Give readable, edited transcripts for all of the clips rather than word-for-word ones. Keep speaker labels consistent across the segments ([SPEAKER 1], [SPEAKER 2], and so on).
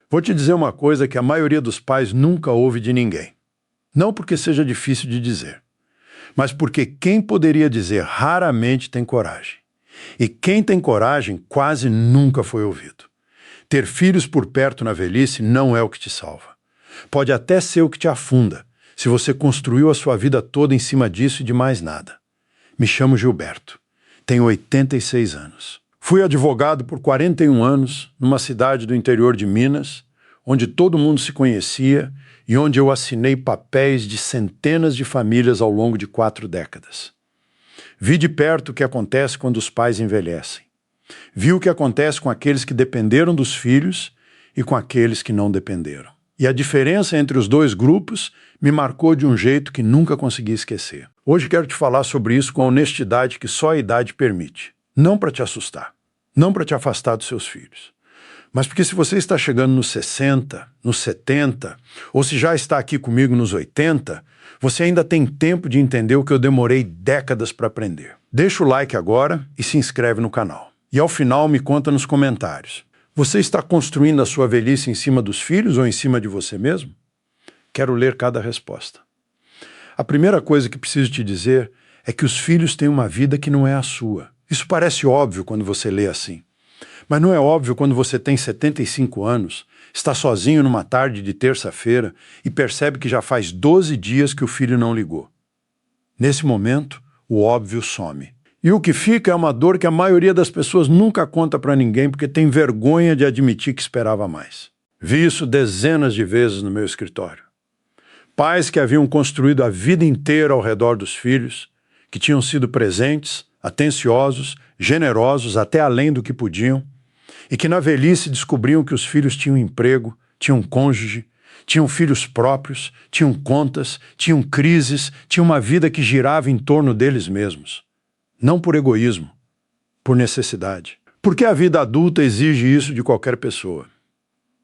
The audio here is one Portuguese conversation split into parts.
[SPEAKER 1] Vou te dizer uma coisa que a maioria dos pais nunca ouve de ninguém. Não porque seja difícil de dizer, mas porque quem poderia dizer raramente tem coragem. E quem tem coragem quase nunca foi ouvido. Ter filhos por perto na velhice não é o que te salva. Pode até ser o que te afunda, se você construiu a sua vida toda em cima disso e de mais nada. Me chamo Gilberto. Tenho 86 anos. Fui advogado por 41 anos numa cidade do interior de Minas, onde todo mundo se conhecia e onde eu assinei papéis de centenas de famílias ao longo de 4 décadas. Vi de perto o que acontece quando os pais envelhecem. Vi o que acontece com aqueles que dependeram dos filhos e com aqueles que não dependeram. E a diferença entre os dois grupos me marcou de um jeito que nunca consegui esquecer. Hoje quero te falar sobre isso com a honestidade que só a idade permite. Não para te assustar, não para te afastar dos seus filhos, mas porque se você está chegando nos 60, nos 70, ou se já está aqui comigo nos 80, você ainda tem tempo de entender o que eu demorei décadas para aprender. Deixa o like agora e se inscreve no canal. E ao final me conta nos comentários. Você está construindo a sua velhice em cima dos filhos ou em cima de você mesmo? Quero ler cada resposta. A primeira coisa que preciso te dizer é que os filhos têm uma vida que não é a sua. Isso parece óbvio quando você lê assim. Mas não é óbvio quando você tem 75 anos, está sozinho numa tarde de terça-feira e percebe que já faz 12 dias que o filho não ligou. Nesse momento, o óbvio some. E o que fica é uma dor que a maioria das pessoas nunca conta para ninguém porque tem vergonha de admitir que esperava mais. Vi isso dezenas de vezes no meu escritório. Pais que haviam construído a vida inteira ao redor dos filhos, que tinham sido presentes, atenciosos, generosos até além do que podiam, e que na velhice descobriam que os filhos tinham emprego, tinham cônjuge, tinham filhos próprios, tinham contas, tinham crises, tinham uma vida que girava em torno deles mesmos. Não por egoísmo, por necessidade. Porque a vida adulta exige isso de qualquer pessoa.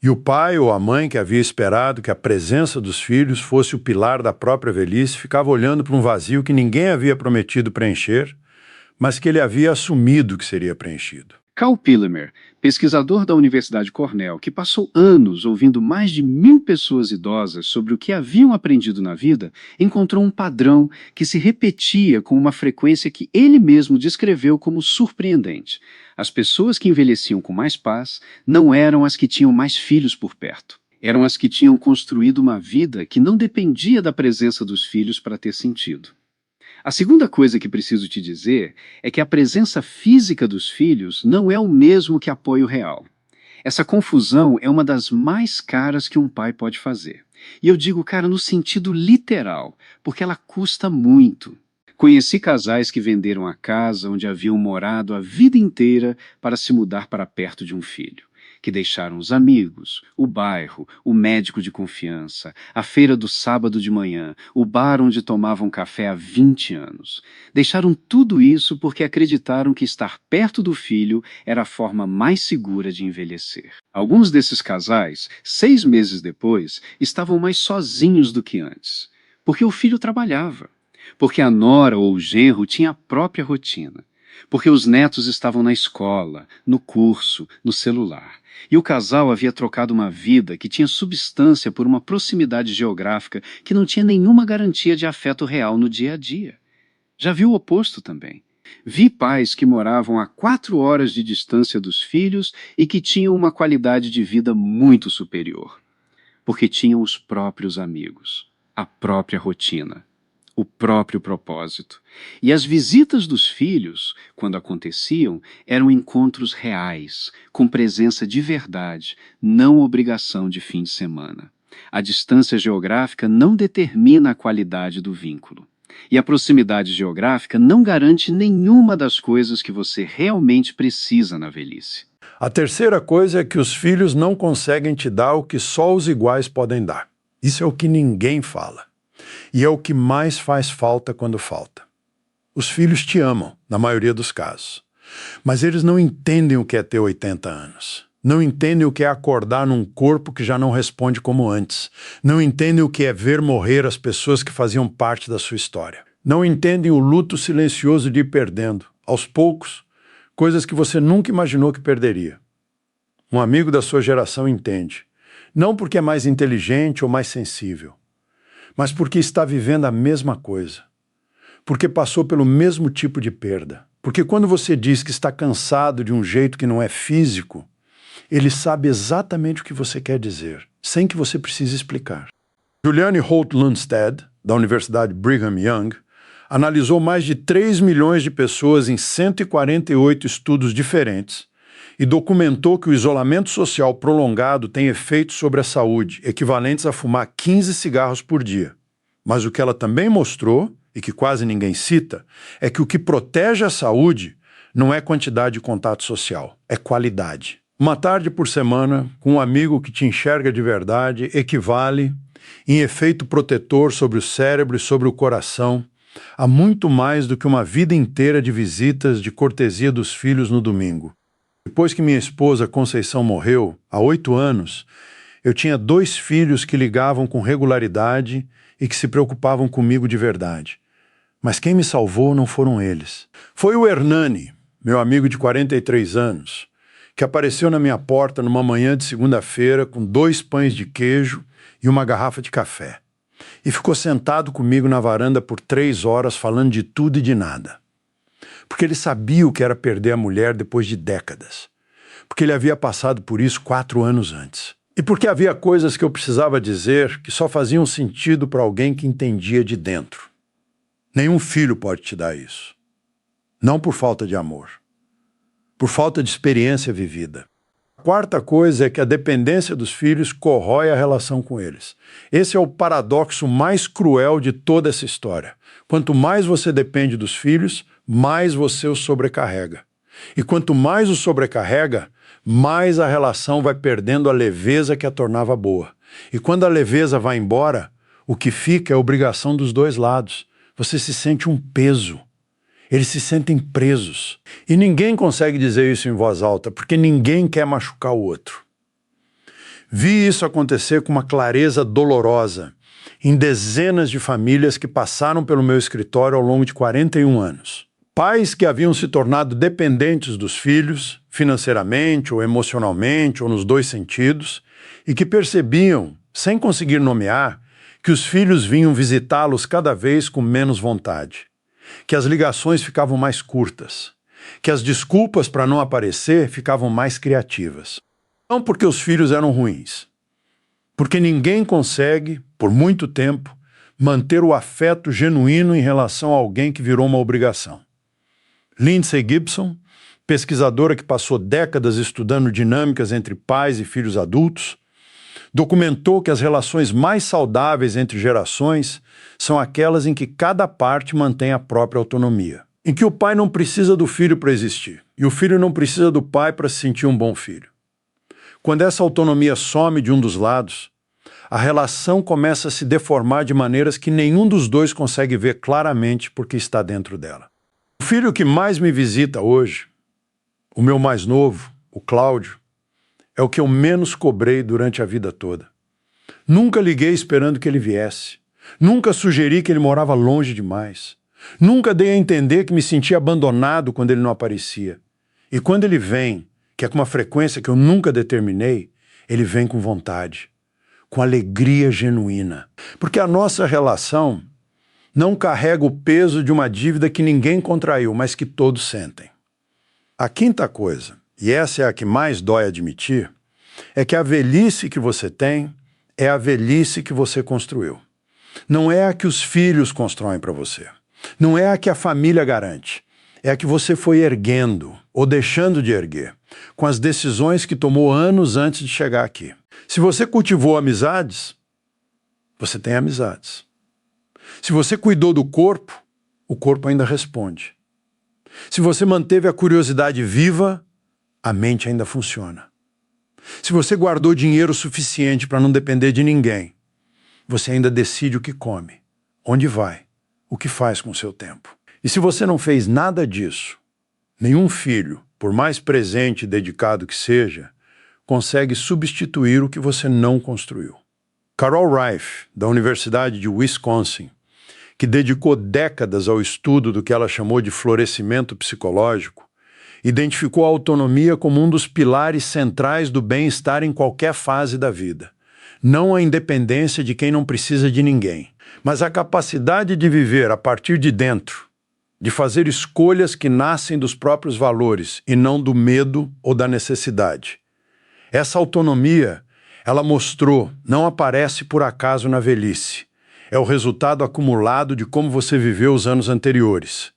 [SPEAKER 1] E o pai ou a mãe que havia esperado que a presença dos filhos fosse o pilar da própria velhice ficava olhando para um vazio que ninguém havia prometido preencher, mas que ele havia assumido que seria preenchido.
[SPEAKER 2] Cal Pillemer, pesquisador da Universidade Cornell, que passou anos ouvindo mais de 1000 pessoas idosas sobre o que haviam aprendido na vida, encontrou um padrão que se repetia com uma frequência que ele mesmo descreveu como surpreendente. As pessoas que envelheciam com mais paz não eram as que tinham mais filhos por perto. Eram as que tinham construído uma vida que não dependia da presença dos filhos para ter sentido. A segunda coisa que preciso te dizer é que a presença física dos filhos não é o mesmo que apoio real. Essa confusão é uma das mais caras que um pai pode fazer. E eu digo, cara, no sentido literal, porque ela custa muito. Conheci casais que venderam a casa onde haviam morado a vida inteira para se mudar para perto de um filho. Que deixaram os amigos, o bairro, o médico de confiança, a feira do sábado de manhã, o bar onde tomavam café há 20 anos. Deixaram tudo isso porque acreditaram que estar perto do filho era a forma mais segura de envelhecer. Alguns desses casais, 6 meses depois, estavam mais sozinhos do que antes. Porque o filho trabalhava. Porque a nora ou o genro tinha a própria rotina. Porque os netos estavam na escola, no curso, no celular. E o casal havia trocado uma vida que tinha substância por uma proximidade geográfica que não tinha nenhuma garantia de afeto real no dia a dia. Já vi o oposto também. Vi pais que moravam a 4 horas de distância dos filhos e que tinham uma qualidade de vida muito superior. Porque tinham os próprios amigos, a própria rotina. O próprio propósito. E as visitas dos filhos, quando aconteciam, eram encontros reais, com presença de verdade, não obrigação de fim de semana. A distância geográfica não determina a qualidade do vínculo. E a proximidade geográfica não garante nenhuma das coisas que você realmente precisa na velhice.
[SPEAKER 1] A terceira coisa é que os filhos não conseguem te dar o que só os iguais podem dar. Isso é o que ninguém fala. E é o que mais faz falta quando falta. Os filhos te amam, na maioria dos casos. Mas eles não entendem o que é ter 80 anos. Não entendem o que é acordar num corpo que já não responde como antes. Não entendem o que é ver morrer as pessoas que faziam parte da sua história. Não entendem o luto silencioso de ir perdendo, aos poucos, coisas que você nunca imaginou que perderia. Um amigo da sua geração entende. Não porque é mais inteligente ou mais sensível, mas porque está vivendo a mesma coisa. Porque passou pelo mesmo tipo de perda. Porque quando você diz que está cansado de um jeito que não é físico, ele sabe exatamente o que você quer dizer, sem que você precise explicar. Juliane Holt Lundstedt, da Universidade Brigham Young, analisou mais de 3 milhões de pessoas em 148 estudos diferentes e documentou que o isolamento social prolongado tem efeitos sobre a saúde, equivalentes a fumar 15 cigarros por dia. Mas o que ela também mostrou, e que quase ninguém cita, é que o que protege a saúde não é quantidade de contato social, é qualidade. Uma tarde por semana, com um amigo que te enxerga de verdade, equivale, em efeito protetor sobre o cérebro e sobre o coração, a muito mais do que uma vida inteira de visitas de cortesia dos filhos no domingo. Depois que minha esposa Conceição morreu, há 8 anos, eu tinha 2 filhos que ligavam com regularidade e que se preocupavam comigo de verdade. Mas quem me salvou não foram eles. Foi o Hernani, meu amigo de 43 anos, que apareceu na minha porta numa manhã de segunda-feira com 2 pães de queijo e uma garrafa de café. E ficou sentado comigo na varanda por 3 horas falando de tudo e de nada. Porque ele sabia o que era perder a mulher depois de décadas. Porque ele havia passado por isso 4 anos antes. E porque havia coisas que eu precisava dizer que só faziam sentido para alguém que entendia de dentro. Nenhum filho pode te dar isso. Não por falta de amor. Por falta de experiência vivida. A quarta coisa é que a dependência dos filhos corrói a relação com eles. Esse é o paradoxo mais cruel de toda essa história. Quanto mais você depende dos filhos, mais você os sobrecarrega. E quanto mais os sobrecarrega, mais a relação vai perdendo a leveza que a tornava boa. E quando a leveza vai embora, o que fica é a obrigação dos 2 lados. Você se sente um peso. Eles se sentem presos. E ninguém consegue dizer isso em voz alta, porque ninguém quer machucar o outro. Vi isso acontecer com uma clareza dolorosa em dezenas de famílias que passaram pelo meu escritório ao longo de 41 anos. Pais que haviam se tornado dependentes dos filhos, financeiramente ou emocionalmente, ou nos 2 sentidos, e que percebiam, sem conseguir nomear, que os filhos vinham visitá-los cada vez com menos vontade, que as ligações ficavam mais curtas, que as desculpas para não aparecer ficavam mais criativas. Não porque os filhos eram ruins, porque ninguém consegue, por muito tempo, manter o afeto genuíno em relação a alguém que virou uma obrigação. Lindsay Gibson, pesquisadora que passou décadas estudando dinâmicas entre pais e filhos adultos, documentou que as relações mais saudáveis entre gerações são aquelas em que cada parte mantém a própria autonomia, em que o pai não precisa do filho para existir e o filho não precisa do pai para se sentir um bom filho. Quando essa autonomia some de um dos lados, a relação começa a se deformar de maneiras que nenhum dos 2 consegue ver claramente porque está dentro dela. O filho que mais me visita hoje, o meu mais novo, o Cláudio, é o que eu menos cobrei durante a vida toda. Nunca liguei esperando que ele viesse. Nunca sugeri que ele morava longe demais. Nunca dei a entender que me sentia abandonado quando ele não aparecia. E quando ele vem, que é com uma frequência que eu nunca determinei, ele vem com vontade, com alegria genuína. Porque a nossa relação não carrega o peso de uma dívida que ninguém contraiu, mas que todos sentem. A quinta coisa, e essa é a que mais dói admitir, é que a velhice que você tem é a velhice que você construiu. Não é a que os filhos constroem para você. Não é a que a família garante. É a que você foi erguendo ou deixando de erguer, com as decisões que tomou anos antes de chegar aqui. Se você cultivou amizades, você tem amizades. Se você cuidou do corpo, o corpo ainda responde. Se você manteve a curiosidade viva, a mente ainda funciona. Se você guardou dinheiro suficiente para não depender de ninguém, você ainda decide o que come, onde vai, o que faz com o seu tempo. E se você não fez nada disso, nenhum filho, por mais presente e dedicado que seja, consegue substituir o que você não construiu. Carol Reif, da Universidade de Wisconsin, que dedicou décadas ao estudo do que ela chamou de florescimento psicológico, identificou a autonomia como um dos pilares centrais do bem-estar em qualquer fase da vida. não a independência de quem não precisa de ninguém, mas a capacidade de viver a partir de dentro, de fazer escolhas que nascem dos próprios valores e não do medo ou da necessidade. Essa autonomia, ela mostrou, não aparece por acaso na velhice. É o resultado acumulado de como você viveu os anos anteriores.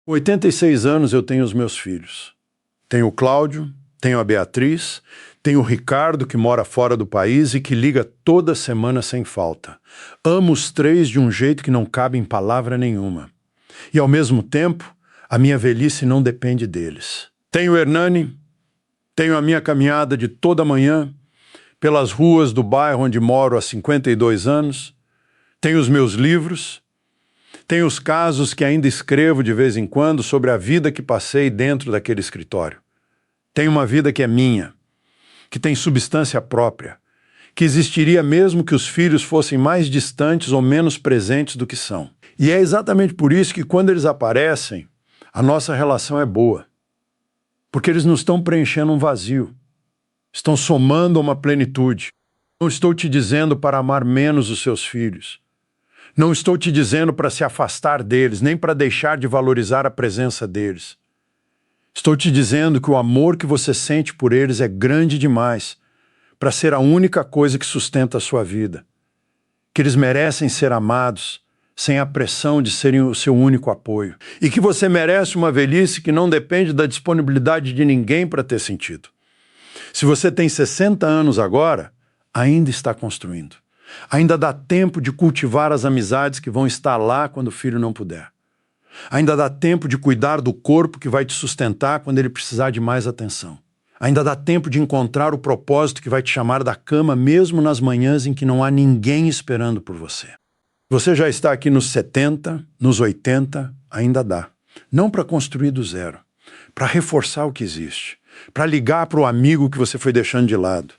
[SPEAKER 1] Com 86 anos eu tenho os meus filhos. Tenho o Cláudio, tenho a Beatriz, tenho o Ricardo, que mora fora do país e que liga toda semana sem falta. Amo os três de um jeito que não cabe em palavra nenhuma. E, ao mesmo tempo, a minha velhice não depende deles. Tenho o Hernani, tenho a minha caminhada de toda manhã pelas ruas do bairro onde moro há 52 anos, tenho os meus livros, tenho os casos que ainda escrevo de vez em quando sobre a vida que passei dentro daquele escritório. Tenho uma vida que é minha, que tem substância própria, que existiria mesmo que os filhos fossem mais distantes ou menos presentes do que são. E é exatamente por isso que quando eles aparecem, a nossa relação é boa. Porque eles não estão preenchendo um vazio, estão somando uma plenitude. Não estou te dizendo para amar menos os seus filhos. Não estou te dizendo para se afastar deles, nem para deixar de valorizar a presença deles. Estou te dizendo que o amor que você sente por eles é grande demais para ser a única coisa que sustenta a sua vida. Que eles merecem ser amados sem a pressão de serem o seu único apoio. E que você merece uma velhice que não depende da disponibilidade de ninguém para ter sentido. Se você tem 60 anos agora, ainda está construindo. Ainda dá tempo de cultivar as amizades que vão estar lá quando o filho não puder. Ainda dá tempo de cuidar do corpo que vai te sustentar quando ele precisar de mais atenção. Ainda dá tempo de encontrar o propósito que vai te chamar da cama mesmo nas manhãs em que não há ninguém esperando por você. Você já está aqui nos 70, nos 80, ainda dá. Não para construir do zero, para reforçar o que existe, para ligar para o amigo que você foi deixando de lado,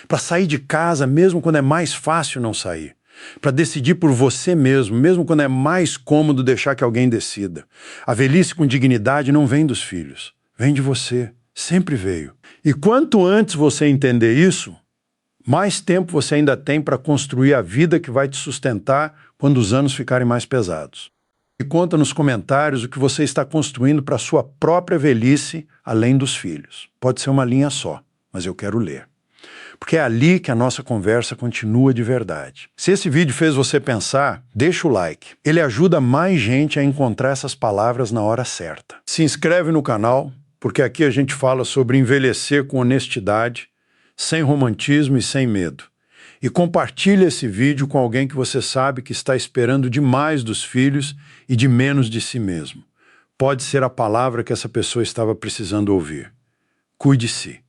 [SPEAKER 1] para sair de casa mesmo quando é mais fácil não sair, para decidir por você mesmo, mesmo quando é mais cômodo deixar que alguém decida. A velhice com dignidade não vem dos filhos, vem de você, sempre veio. E quanto antes você entender isso, mais tempo você ainda tem para construir a vida que vai te sustentar quando os anos ficarem mais pesados. E conta nos comentários o que você está construindo para a sua própria velhice, além dos filhos. Pode ser uma linha só, mas eu quero ler. Porque é ali que a nossa conversa continua de verdade. Se esse vídeo fez você pensar, deixa o like. Ele ajuda mais gente a encontrar essas palavras na hora certa. Se inscreve no canal, porque aqui a gente fala sobre envelhecer com honestidade, sem romantismo e sem medo. E compartilhe esse vídeo com alguém que você sabe que está esperando demais dos filhos e de menos de si mesmo. Pode ser a palavra que essa pessoa estava precisando ouvir. Cuide-se.